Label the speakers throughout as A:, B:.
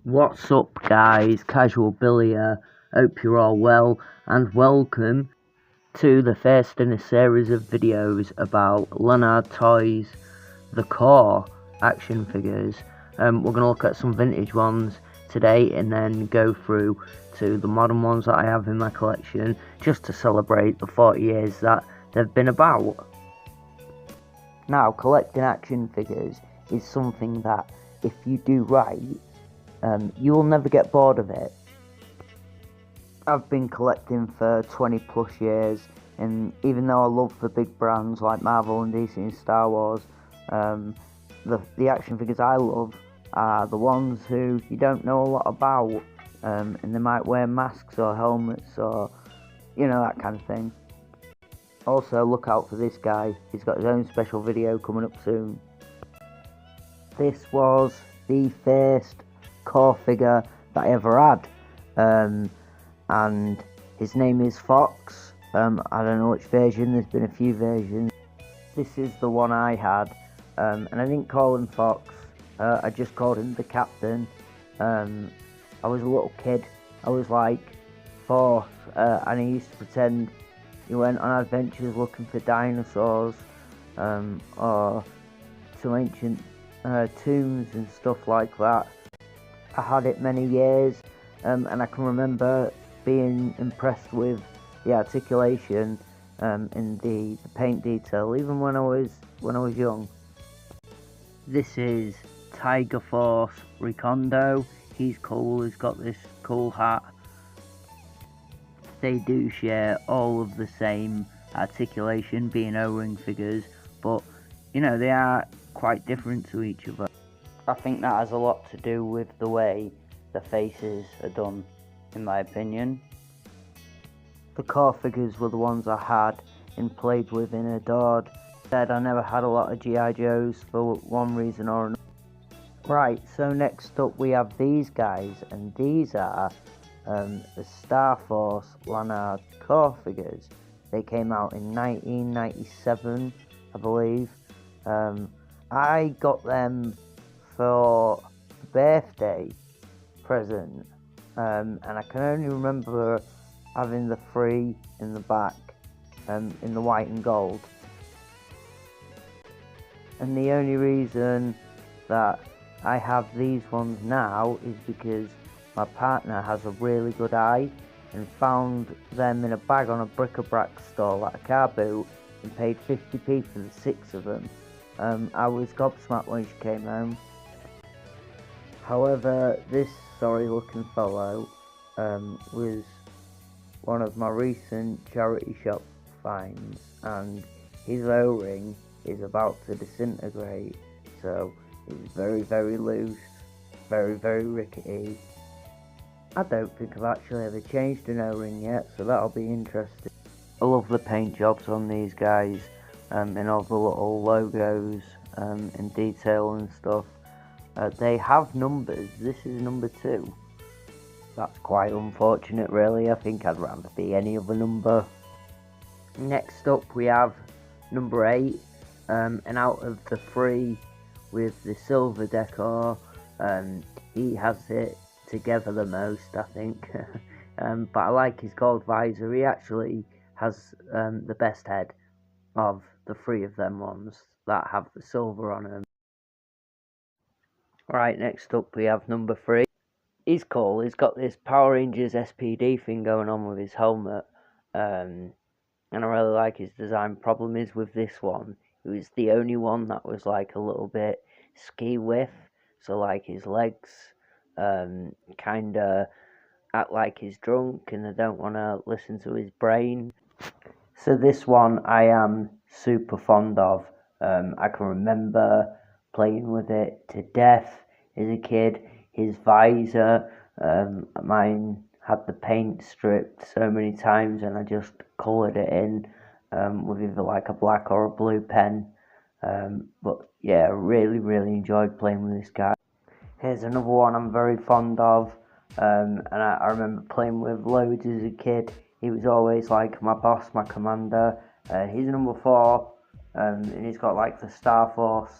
A: What's up guys, Casual Billy here, hope you're all well and welcome to the first in a series of videos about Lanard Toys The Corps action figures. We're going to look at some vintage ones today and then go through to the modern ones that I have in my collection just to celebrate the 40 years that they've been about. Now, collecting action figures is something that if you do right, you will never get bored of it. I've been collecting for 20 plus years, and even though I love the big brands like Marvel and DC and Star Wars, the action figures I love are the ones who you don't know a lot about, and they might wear masks or helmets or, you know, that kind of thing. Also, look out for this guy, he's got his own special video coming up soon. This was the first Corps figure that I ever had, and his name is Fox. I don't know which version, there's been a few versions. This is the one I had, and I didn't call him Fox, I just called him the Captain. I was a little kid, I was like 4, and he used to pretend he went on adventures looking for dinosaurs, or some ancient tombs and stuff like that. I had it many years, and I can remember being impressed with the articulation and the paint detail, even when I was young. This is Tiger Force Recondo. He's cool. He's got this cool hat. They do share all of the same articulation, being O-ring figures, but you know they are quite different to each other. I think that has a lot to do with the way the faces are done, in my opinion. The Corps figures were the ones I had and played with and adored. Instead, I never had a lot of G.I. Joes for one reason or another. Right, so next up we have these guys, and these are the Star Force Lanard Corps figures. They came out in 1997, I believe. I got them for a birthday present, and I can only remember having the 3 in the back, in the white and gold. And the only reason that I have these ones now is because my partner has a really good eye and found them in a bag on a bric-a-brac stall at a car boot and paid 50p for the 6 of them. I was gobsmacked when she came home. However, this sorry looking fellow was one of my recent charity shop finds, and his O-ring is about to disintegrate, so it's very loose, very rickety. I don't think I've actually ever changed an O-ring yet, so that'll be interesting. I love the paint jobs on these guys, and all the little logos and detail and stuff. They have numbers. This is number 2. That's quite unfortunate really. I think I'd rather be any other number. Next up we have number 8, and out of the 3 with the silver decor, he has it together the most, I think. But I like his gold visor. He actually has the best head of the 3 of them ones that have the silver on them. Right, next up we have number 3. He's cool. He's got this Power Rangers SPD thing going on with his helmet, and I really like his design. Problem is with this one, it was the only one that was like a little bit ski whiff, so like his legs kinda act like he's drunk and they don't want to listen to his brain. So this one I am super fond of. I can remember playing with it to death as a kid. His visor, mine had the paint stripped so many times and I just coloured it in with either like a black or a blue pen. But yeah, really enjoyed playing with this guy. Here's another one I'm very fond of, and I remember playing with loads as a kid. He was always like my boss, my commander. He's number 4, and he's got like the Star Force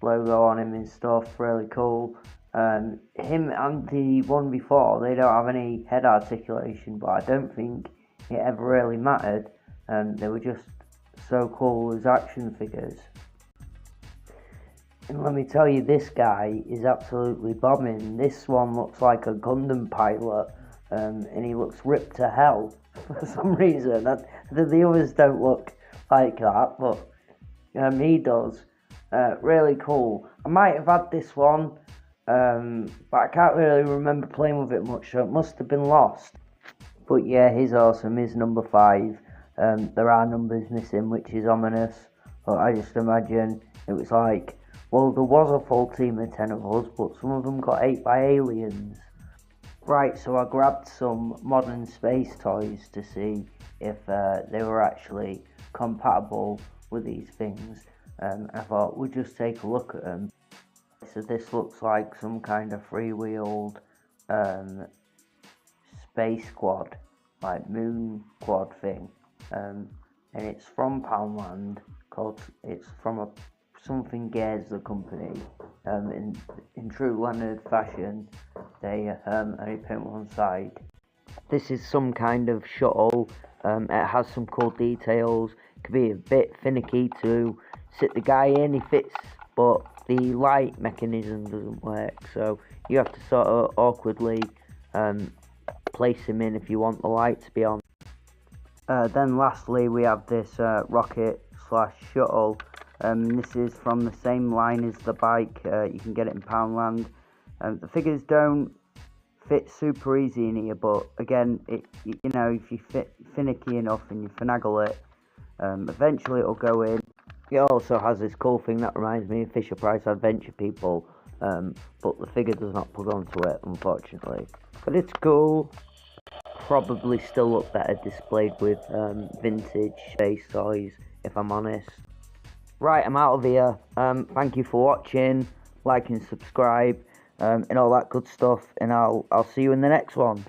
A: logo on him and stuff, really cool. Him and the one before, they don't have any head articulation, but I don't think it ever really mattered. They were just so cool as action figures. And let me tell you, this guy is absolutely bombing. This one looks like a Gundam pilot, and he looks ripped to hell for some reason. The others don't look like that, but he does. Really cool. I might have had this one, but I can't really remember playing with it much, so it must have been lost. But yeah, he's awesome. He's number 5. There are numbers missing, which is ominous. But I just imagine it was like, well, there was a full team of 10 of us, but some of them got ate by aliens. Right, so I grabbed some modern space toys to see if they were actually compatible with these things. I thought we'd just take a look at them. So this looks like some kind of freewheeled space quad, like moon quad thing. And it's from Poundland, it's from something Gears, the company. In true Lanard fashion, they only paint one side. This is some kind of shuttle. It has some cool details. It can be a bit finicky to sit the guy in. He fits, but the light mechanism doesn't work, so you have to sort of awkwardly place him in if you want the light to be on. Then lastly, we have this rocket / shuttle. This is from the same line as the bike. You can get it in Poundland. The figures don't fit super easy in here, but again, you know, if you fit finicky enough and you finagle it, eventually it'll go in. It also has this cool thing that reminds me of Fisher Price Adventure People, but the figure does not plug onto it, unfortunately. But it's cool. Probably still look better displayed with vintage space toys, if I'm honest. Right, I'm out of here. Thank you for watching, like and subscribe, and all that good stuff, and I'll see you in the next one.